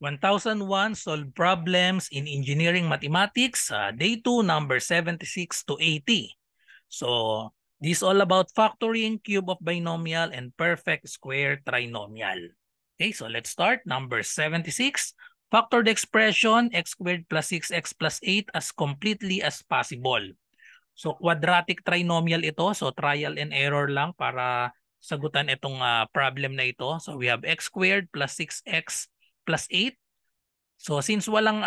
1001 Solve Problems in Engineering Mathematics, Day 2, number 76 to 80. So, this is all about factoring, cube of binomial, and perfect square trinomial. Okay, so let's start. Number 76. Factor the expression x squared plus 6x plus 8 as completely as possible. So, quadratic trinomial ito. So, trial and error lang para sagutan itong problem na ito. So, we have x squared plus 6x plus 8. So since walang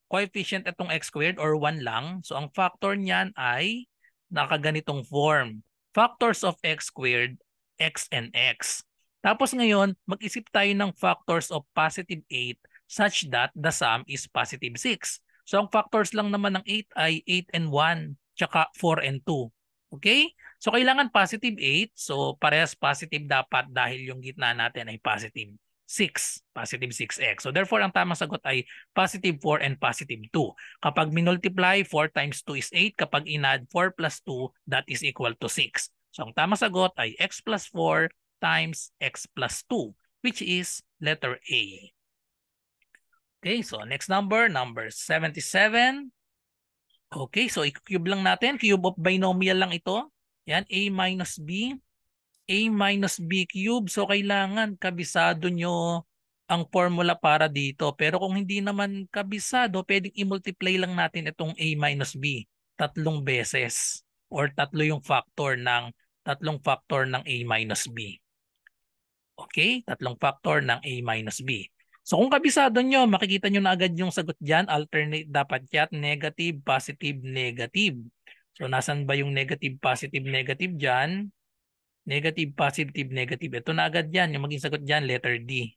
coefficient itong x squared or 1 lang, so ang factor niyan ay nakaganitong form. Factors of x squared, x and x. Tapos ngayon, mag-isip tayo ng factors of positive 8 such that the sum is positive 6. So ang factors lang naman ng 8 ay 8 and 1, tsaka 4 and 2. Okay? So kailangan positive 8. So parehas positive dapat dahil yung gitna natin ay positive 6, positive 6x. So therefore, ang tamang sagot ay positive 4 and positive 2. Kapag minultiply, 4 times 2 is 8. Kapag inadd 4 plus 2, that is equal to 6. So ang tamang sagot ay x plus 4 times x plus 2, which is letter A. Okay, so next number, number 77. Okay, so i-cube lang natin. Cube of binomial lang ito. Yan, A minus B. A minus B cube. So, kailangan kabisado nyo ang formula para dito. Pero kung hindi naman kabisado, pwedeng i-multiply lang natin itong A minus B. 3 beses. Or tatlong factor ng A minus B. Okay? 3 factor ng A minus B. So, kung kabisado nyo, makikita nyo na agad yung sagot dyan. Alternate dapat yan. Negative, positive, negative. So, nasan ba yung negative, positive, negative dyan? Negative, positive, negative. Ito na agad yan. Yung maging sagot dyan, letter D.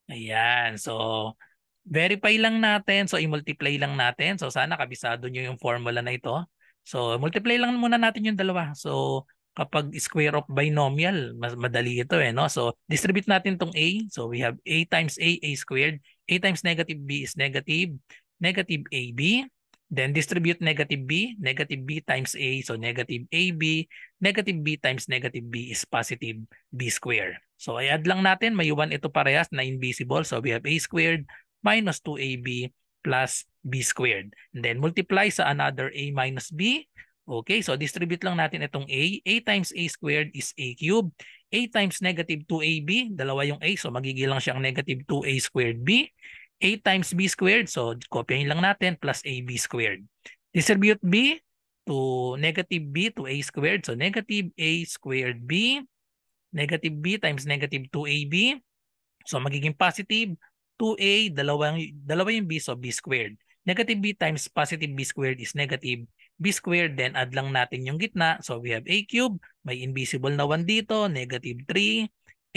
Ayan. So, verify lang natin. So, i-multiply lang natin. So, sana kabisado nyo yung formula na ito. So, multiply lang muna natin yung dalawa. So, kapag square of binomial, mas madali ito eh. No? So, distribute natin itong A. So, we have A times A squared. A times negative B is negative. Negative AB. Then distribute negative B times A. So negative AB, negative B times negative B is positive B squared. So i-add lang natin, may 1 ito parehas na invisible. So we have A squared minus 2AB plus B squared. And then multiply sa another A minus B. Okay, so distribute lang natin itong A. A times A squared is A cubed. A times negative 2AB, dalawa yung A. So magiging lang siyang negative 2A squared B. A times B squared, so kopyahin lang natin, plus AB squared. Distribute B to negative B to A squared. So negative A squared B, negative B times negative 2AB. So magiging positive 2A, dalawa yung B, so B squared. Negative B times positive B squared is negative B squared. Then add lang natin yung gitna. So we have A cube, may invisible na 1 dito, negative 3.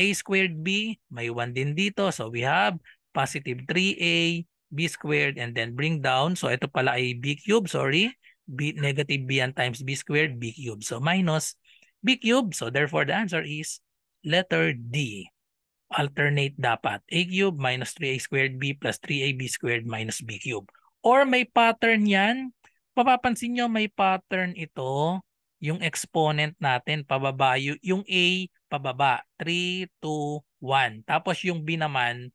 A squared B, may 1 din dito. So we have positive 3A, B squared, and then bring down. So ito pala ay B cube, sorry. B, negative B and times B squared, B cube. So minus B cube. So therefore the answer is letter D. Alternate dapat. A cube minus 3A squared B plus 3AB squared minus B cube. Or may pattern yan. Papapansin nyo may pattern ito. Yung exponent natin pababa. Yung A pababa. 3, 2, 1. Tapos yung B naman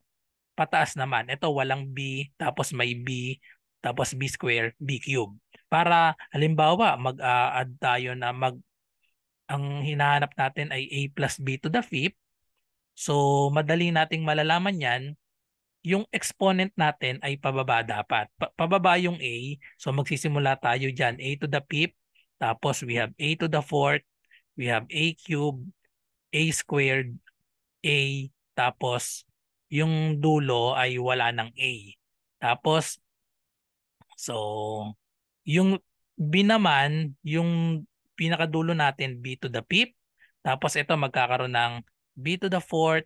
pataas naman. Ito walang B, tapos may B, tapos B square, B cube. Para halimbawa mag-add tayo na ang hinahanap natin ay A plus B to the fifth. So madali nating malalaman yan. Yung exponent natin ay pababa dapat. Pababa yung A. So magsisimula tayo dyan. A to the fifth. Tapos we have A to the fourth. We have A cube, A squared, A. Tapos yung dulo ay wala ng A. Tapos, so, yung B naman, yung pinakadulo natin, B to the fifth. Tapos ito magkakaroon ng B to the fourth.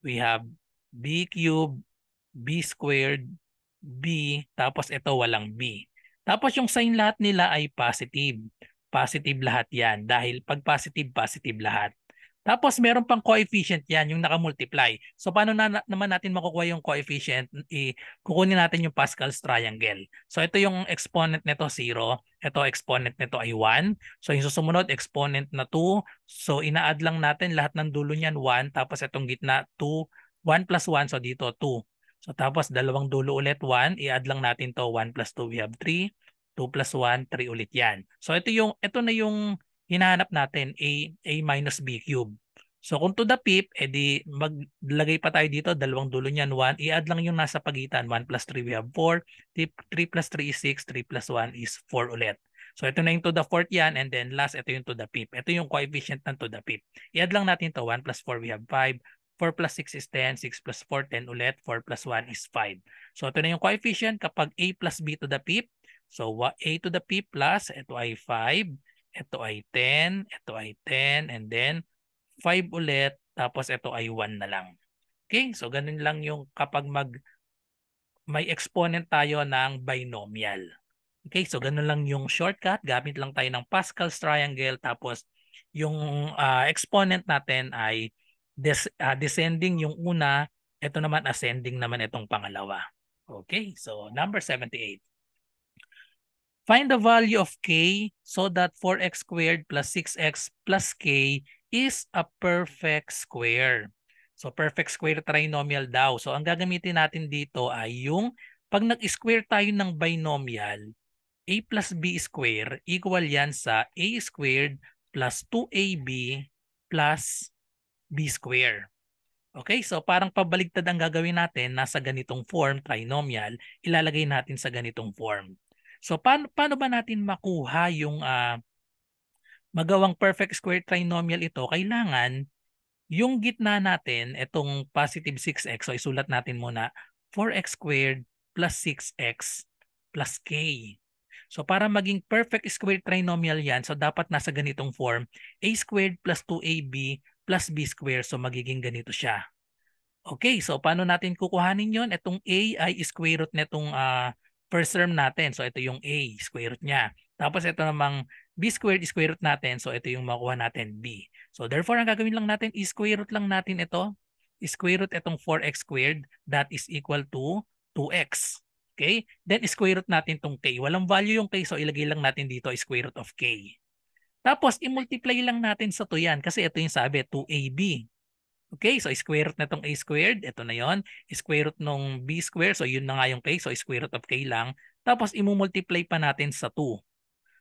We have B cube, B squared, B. Tapos ito walang B. Tapos yung sign lahat nila ay positive. Positive lahat yan. Dahil pag positive, positive lahat. Tapos meron pang coefficient yan, yung nakamultiply. So paano naman natin makukuha yung coefficient? Kukunin natin yung Pascal's triangle. So ito yung exponent nito 0. Ito exponent nito ay 1. So yung susunod exponent na 2. So ina-add lang natin lahat ng dulo niyan 1. Tapos itong gitna 2. 1 plus 1, so dito 2. So tapos dalawang dulo ulit 1, i-add lang natin to 1 plus 2 we have 3, 2 plus 1, 3 ulit yan. So ito na yung hinahanap natin, a minus b cube. So kung to the fifth, edi maglagay pa tayo dito, dalawang dulo niyan 1, i-add lang yung nasa pagitan, 1 plus 3 we have 4, 3 plus 3 is 6, 3 plus 1 is 4 ulit. So ito na yung to the fourth yan, and then last ito yung to the fifth. Ito yung coefficient ng to the fifth. I-add lang natin to 1 plus 4 we have 5, 4 plus 6 is 10, 6 plus 4, 10 ulit, 4 plus 1 is 5. So ito na yung coefficient kapag a plus b to the fifth. So a to the fifth plus, ito ay 5, ito ay 10, ito ay 10, and then 5 ulit, tapos ito ay 1 na lang. Okay, so ganun lang yung kapag may exponent tayo ng binomial. Okay, so ganun lang yung shortcut. Gamit lang tayo ng Pascal's triangle, tapos yung exponent natin ay descending yung una, ito naman ascending naman itong pangalawa. Okay, so number 78. Find the value of k so that 4x squared plus 6x plus k is a perfect square. So perfect square trinomial daw. So ang gagamitin natin dito ay yung pag nag-square tayo ng binomial, a plus b square equal yan sa a squared plus 2ab plus b square. Okay, so parang pabaligtad ang gagawin natin, nasa ganitong form, trinomial, ilalagay natin sa ganitong form. So paano ba natin makuha yung magawang perfect square trinomial ito? Kailangan yung gitna natin, itong positive 6x, so isulat natin muna 4x squared plus 6x plus k. So para maging perfect square trinomial yan, so dapat nasa ganitong form, a squared plus 2ab plus b squared, so magiging ganito siya. Okay, so paano natin kukuhanin yon? Itong a ay square root nitong first term natin. So ito yung a, square root niya. Tapos ito namang b squared, square root natin. So ito yung makuha natin, b. So therefore, ang gagawin lang natin, square root lang natin ito. Square root itong 4x squared, that is equal to 2x. Okay? Then square root natin itong k. Walang value yung k, so ilagay lang natin dito square root of k. Tapos i-multiply lang natin sa 2 yan kasi ito yung sabi, 2ab. Okay, so square root na itong a squared, ito na yon. Square root nung b squared, so yun na nga yung k, so square root of k lang. Tapos i-multiply pa natin sa 2.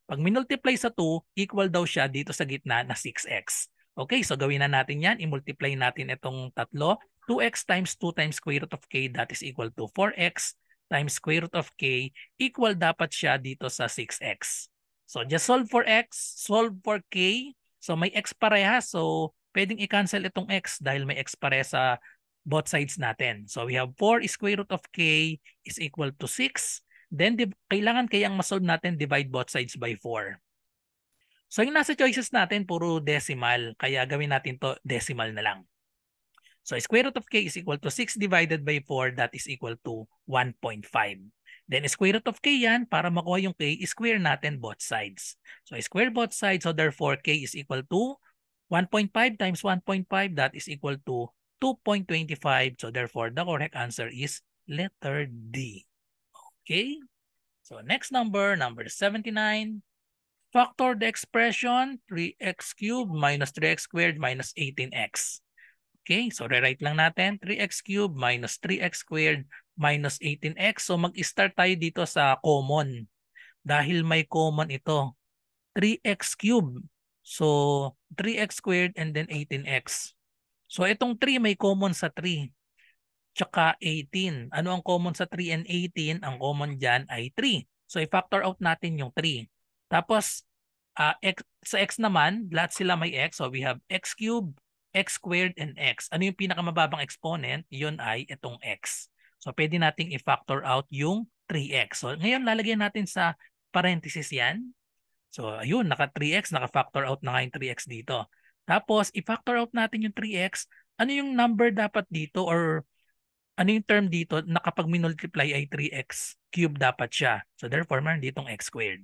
Pag minultiply sa 2, equal daw siya dito sa gitna na 6x. Okay, so gawin na natin yan. I-multiply natin itong tatlo. 2x times 2 times square root of k, that is equal to 4x times square root of k, equal dapat siya dito sa 6x. So just solve for x, solve for k. So may x parehas, so pwedeng i-cancel itong x dahil may x parehas sa both sides natin. So we have 4 square root of k is equal to 6. Then kailangan kayang masolve natin, divide both sides by 4. So yung nasa choices natin, puro decimal. Kaya gawin natin to decimal na lang. So square root of k is equal to 6 divided by 4, that is equal to 1.5. Then square root of k yan, para makuha yung k, square natin both sides. So square both sides, so therefore k is equal to 1.5 times 1.5, that is equal to 2.25. So therefore, the correct answer is letter D. Okay? So next number 79. Factor the expression 3x cubed minus 3x squared minus 18x. Okay, so rewrite lang natin 3x cubed minus 3x squared minus 18x. So mag-start tayo dito sa common. Dahil may common ito, 3x cubed. So 3x squared and then 18x. So itong 3 may common sa 3. Tsaka 18. Ano ang common sa 3 and 18? Ang common dyan ay 3. So i-factor out natin yung 3. Tapos sa x naman, lahat sila may x. So we have x cubed, x squared, and x. Ano yung pinakamababang exponent? Yun ay itong x. So pwede nating i-factor out yung 3x. So ngayon lalagyan natin sa parenthesis yan. So ayun, naka 3x, naka-factor out na nga yung 3x dito. Tapos i-factor out natin yung 3x. Ano yung number dapat dito or ano yung term dito na kapag minultiply ay 3x cube dapat siya. So therefore, meron ditong x squared.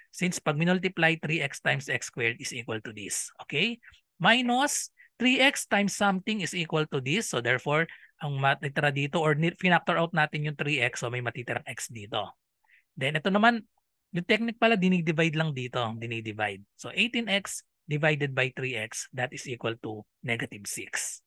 Since pag minultiply 3x times x squared is equal to this. Okay? Minus 3x times something is equal to this. So therefore, ang matitira dito or finactor out natin yung 3x, so may matitirang x dito. Then ito naman, yung technique pala, dinidivide lang dito. Dinidivide. So 18x divided by 3x, that is equal to negative 6.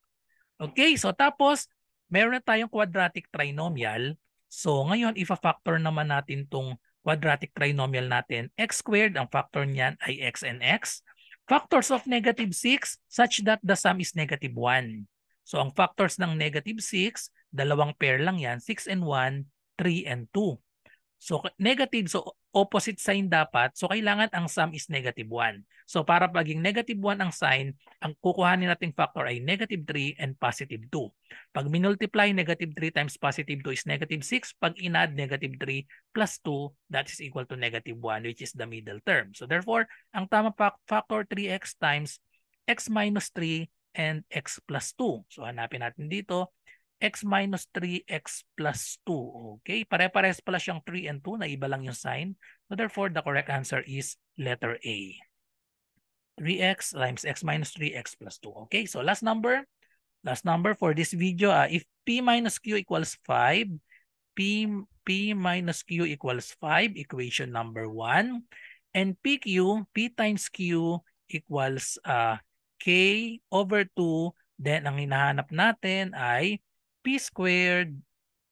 Okay, so tapos, meron na tayong quadratic trinomial. So ngayon, ifa-factor naman natin tong quadratic trinomial natin. X squared, ang factor niyan ay x and x. Factors of negative 6 such that the sum is negative 1. So ang factors ng negative 6, dalawang pair lang yan, 6 and 1, 3 and 2. So negative, so opposite sign dapat. So kailangan ang sum is negative 1. So para paging negative 1 ang sign, ang kukuhanin nating factor ay negative 3 and positive 2. Pag minultiply, negative 3 times positive 2 is negative 6. Pag inadd negative 3 plus 2, that is equal to negative 1, which is the middle term. So therefore, ang tamang factor 3x times x minus 3 and x plus 2. So hanapin natin dito, x minus 3x plus 2. Okay, pare-pares pala siyang 3 and 2, na iba lang yung sign. So therefore, the correct answer is letter A. 3x times x minus 3x plus 2. Okay, so last number for this video, if p minus q equals 5, p minus q equals 5, equation number 1, and p times q equals k over 2, then ang hinahanap natin ay p squared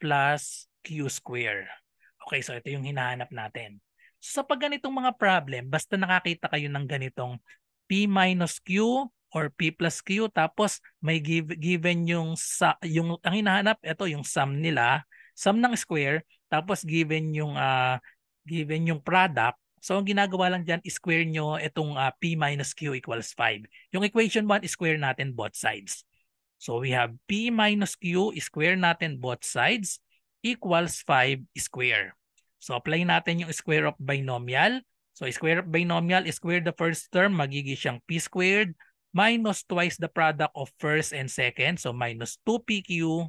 plus q squared. Okay, so ito yung hinahanap natin. So sa pag ganitong mga problem, basta nakakita kayo ng ganitong p minus q or p plus q, tapos may given yung ang hinahanap, ito yung sum nila, sum ng square, tapos given yung product. So ang ginagawa lang dyan, square nyo itong p minus q equals 5. Yung equation 1, square natin both sides. So we have p minus q, square natin both sides, equals 5 square. So apply natin yung square of binomial. So square of binomial, square the first term, magiging siyang p squared minus twice the product of first and second. So minus 2pq,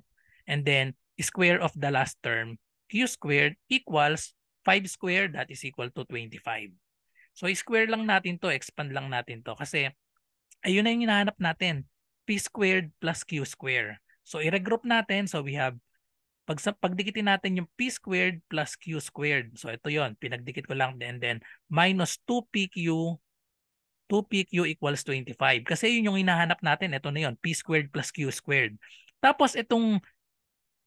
and then square of the last term, q squared, equals 5 squared, that is equal to 25. So square lang natin to, expand lang natin to, kasi ayun na yung hinahanap natin, p squared plus q squared. So i-regroup natin, so we have, pagdikitin natin yung p squared plus q squared. So ito yon, pinagdikit ko lang, and then minus 2pq equals 25. Kasi yun yung hinahanap natin, ito na yon, p squared plus q squared. Tapos itong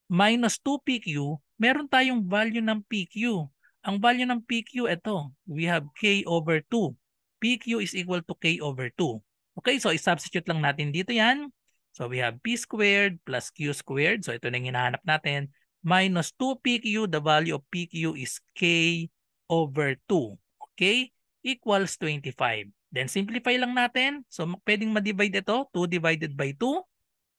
minus 2pq, meron tayong value ng pq. Ang value ng pq, ito, we have k over 2. pq is equal to k over 2. Okay, so i-substitute lang natin dito yan. So we have p squared plus q squared. So ito na yung hinahanap natin. Minus 2pq, the value of pq is k over 2. Okay, equals 25. Then simplify lang natin. So pwedeng ma-divide ito, 2 divided by 2.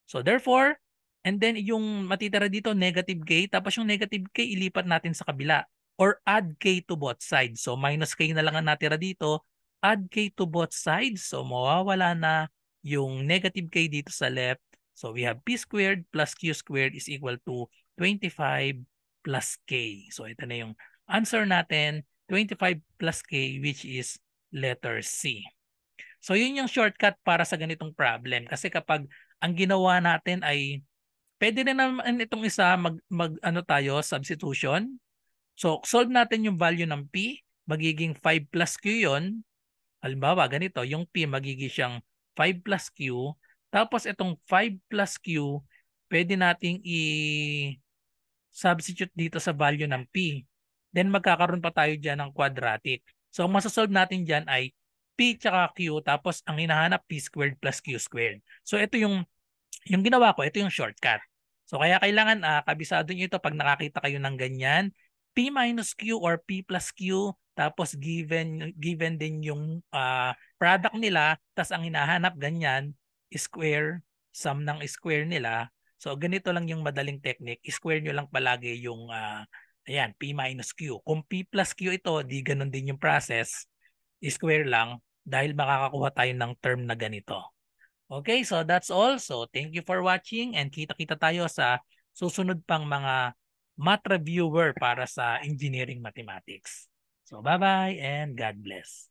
So therefore, and then yung matitira dito, negative k. Tapos yung negative k, ilipat natin sa kabila. Or add k to both sides. So minus k na lang ang natira dito. Add k to both sides. So mawawala na yung negative k dito sa left. So we have p squared plus q squared is equal to 25 plus k. So ito na yung answer natin, 25 plus k, which is letter C. So yun yung shortcut para sa ganitong problem. Kasi kapag ang ginawa natin ay, pwede na naman itong isa ano tayo, substitution. So solve natin yung value ng p, magiging 5 plus q yun. Halimbawa, ganito, yung p magiging siyang 5 plus q. Tapos itong 5 plus q, pwede nating i-substitute dito sa value ng p. Then magkakaroon pa tayo dyan ng quadratic. So ang masasolve natin dyan ay p tsaka q, tapos ang hinahanap p squared plus q squared. So ito yung ginawa ko, ito yung shortcut. So kaya kailangan kabisado nyo ito pag nakakita kayo ng ganyan. P minus Q or P plus Q, tapos given din yung product nila, tapos ang hinahanap ganyan, square, sum ng square nila. So ganito lang yung madaling technique. Square nyo lang palagi yung ayan, P minus Q. Kung P plus Q ito, di ganun din yung process. Square lang dahil makakakuha tayo ng term na ganito. Okay, so that's all. So thank you for watching, and kita-kita tayo sa susunod pang mga math reviewer para sa engineering mathematics. So bye-bye and God bless.